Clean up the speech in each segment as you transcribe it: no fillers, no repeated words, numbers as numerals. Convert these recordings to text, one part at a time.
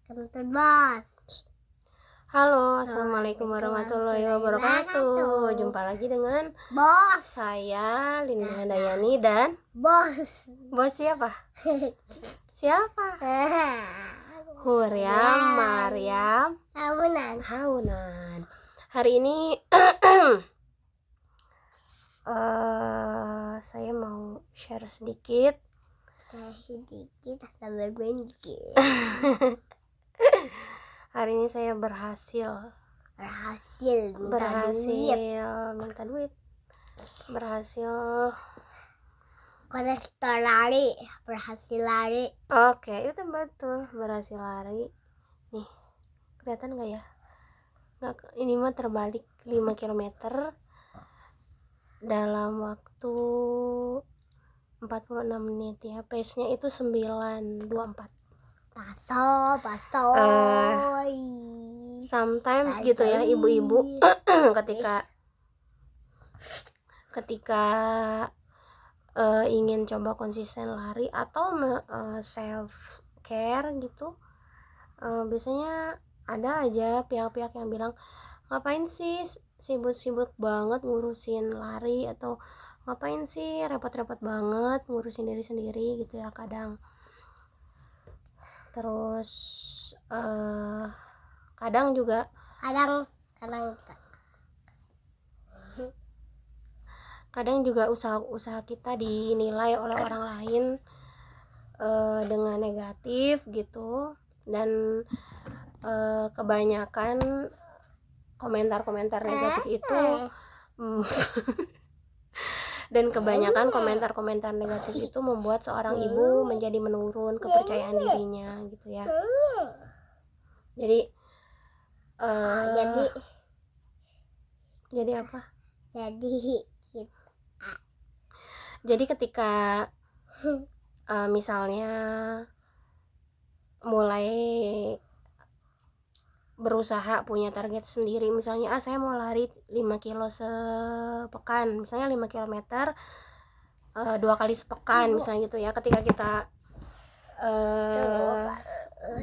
Kantor Bos. Halo, assalamualaikum warahmatullahi wabarakatuh. Jumpa lagi dengan Bos saya Linda Handayani dan Bos siapa? Siapa? Huryam Maryam Haunan. Hari ini saya mau share sedikit. Sambil benci. Hari ini saya berhasil minta duit. Berhasil konektor lari. Berhasil lari. Oke, itu betul, berhasil lari. Nih, kelihatan gak ya? Nggak, ini mah terbalik 5 km dalam waktu 46 menit ya. Pace-nya itu 9.24. Paso. Sometimes gitu ya ibu-ibu ketika ingin coba konsisten lari atau self care gitu, biasanya ada aja pihak-pihak yang bilang, ngapain sih sibuk-sibuk banget ngurusin lari, atau ngapain sih repot-repot banget ngurusin diri sendiri gitu ya kadang. Terus kadang juga usaha kita dinilai oleh orang lain dengan negatif gitu, dan kebanyakan komentar-komentar negatif itu dan kebanyakan komentar-komentar negatif itu membuat seorang ibu menjadi menurun kepercayaan dirinya gitu ya. Jadi apa? Jadi ketika misalnya mulai berusaha punya target sendiri, misalnya saya mau lari 5 kilo sepekan, misalnya 5 km 2 kali sepekan misalnya gitu ya. Ketika kita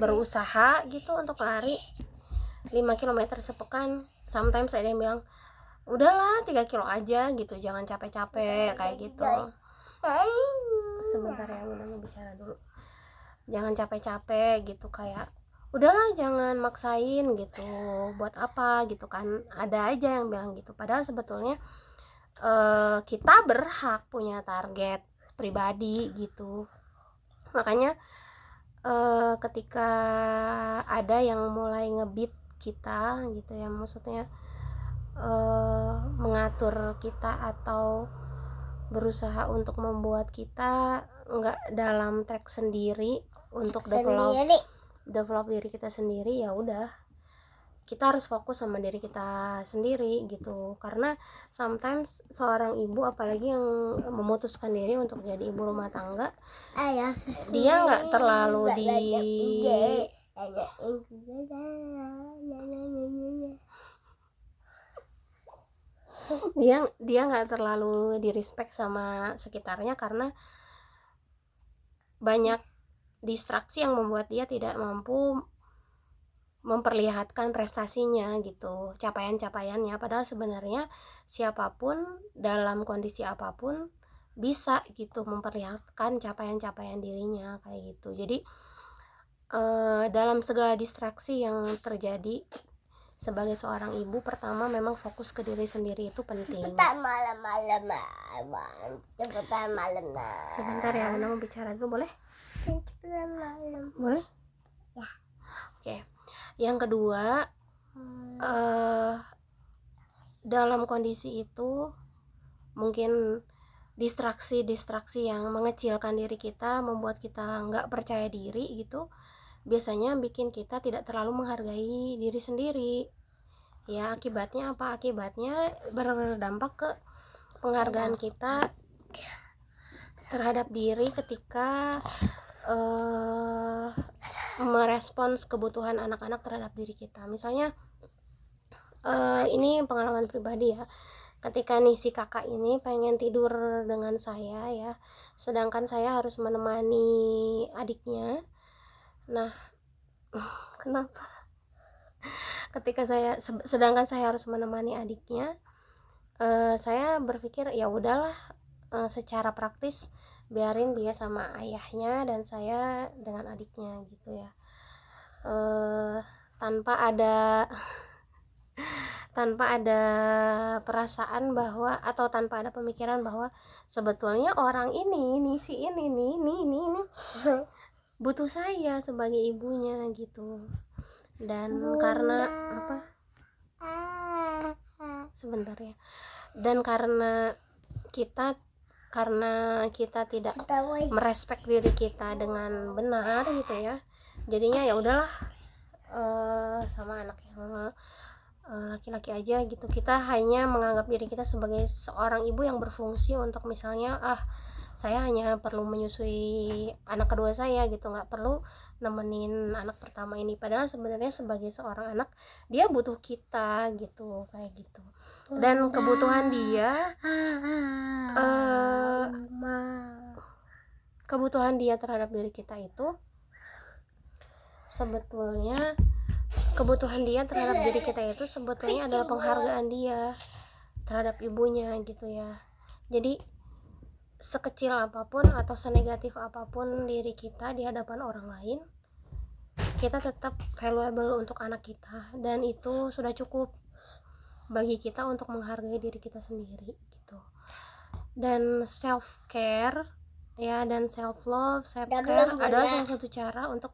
berusaha gitu untuk lari 5 km sepekan, sometimes ada yang bilang, udahlah 3 kilo aja gitu, jangan capek-capek kayak gitu. Sebentar ya, udah mau bicara dulu. Jangan capek-capek gitu, kayak udahlah jangan maksain gitu, buat apa gitu kan. Ada aja yang bilang gitu, padahal sebetulnya kita berhak punya target pribadi gitu. Makanya ketika ada yang mulai ngebit kita gitu ya, maksudnya mengatur kita atau berusaha untuk membuat kita nggak dalam track sendiri untuk develop diri kita sendiri, ya udah kita harus fokus sama diri kita sendiri gitu. Karena sometimes seorang ibu, apalagi yang memutuskan diri untuk jadi ibu rumah tangga, dia nggak terlalu dia nggak terlalu di respect sama sekitarnya, karena banyak distraksi yang membuat dia tidak mampu memperlihatkan prestasinya gitu, capaian-capaiannya. Padahal sebenarnya siapapun dalam kondisi apapun bisa gitu memperlihatkan capaian-capaian dirinya kayak gitu. Jadi dalam segala distraksi yang terjadi sebagai seorang ibu, pertama memang fokus ke diri sendiri itu penting. Cepetan malam. Sebentar ya, Una mau bicara dulu, boleh? Boleh? Ya. Oke. Yang kedua, dalam kondisi itu mungkin distraksi yang mengecilkan diri kita, membuat kita nggak percaya diri gitu, biasanya bikin kita tidak terlalu menghargai diri sendiri ya. Akibatnya apa? Akibatnya berdampak ke penghargaan kita terhadap diri ketika merespons kebutuhan anak-anak terhadap diri kita. Misalnya ini pengalaman pribadi ya, ketika nih si kakak ini pengen tidur dengan saya ya, sedangkan saya harus menemani adiknya. Nah, Kenapa? Ketika sedangkan saya harus menemani adiknya, saya berpikir ya udahlah, secara praktis biarin dia sama ayahnya dan saya dengan adiknya gitu ya. Tanpa ada perasaan bahwa, atau tanpa ada pemikiran bahwa sebetulnya orang ini si ini butuh saya sebagai ibunya gitu. Dan karena apa, sebentar ya, dan karena kita tidak merespek diri kita dengan benar gitu ya, jadinya ya udahlah, sama anak yang laki-laki aja gitu. Kita hanya menganggap diri kita sebagai seorang ibu yang berfungsi untuk misalnya saya hanya perlu menyusui anak kedua saya gitu, nggak perlu nemenin anak pertama ini, padahal sebenarnya sebagai seorang anak dia butuh kita gitu, kayak gitu. Dan kebutuhan dia terhadap diri kita itu sebetulnya adalah penghargaan dia terhadap ibunya gitu ya. Jadi sekecil apapun atau senegatif apapun diri kita di hadapan orang lain, kita tetap valuable untuk anak kita, dan itu sudah cukup bagi kita untuk menghargai diri kita sendiri gitu. Dan self care ya, dan self love, self care adalah salah satu cara untuk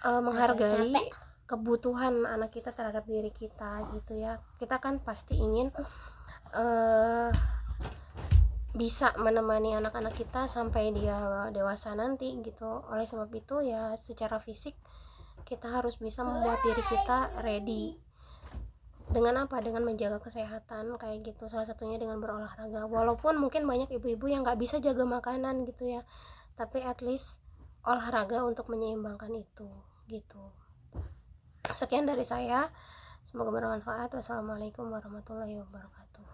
menghargai kebutuhan anak kita terhadap diri kita gitu ya. Kita kan pasti ingin bisa menemani anak-anak kita sampai dia dewasa nanti gitu. Oleh sebab itu ya, secara fisik kita harus bisa membuat diri kita ready. Dengan apa? Dengan menjaga kesehatan kayak gitu. Salah satunya dengan berolahraga. Walaupun mungkin banyak ibu-ibu yang nggak bisa jaga makanan gitu ya, tapi at least olahraga untuk menyeimbangkan itu gitu. Sekian dari saya, semoga bermanfaat. Wassalamualaikum warahmatullahi wabarakatuh.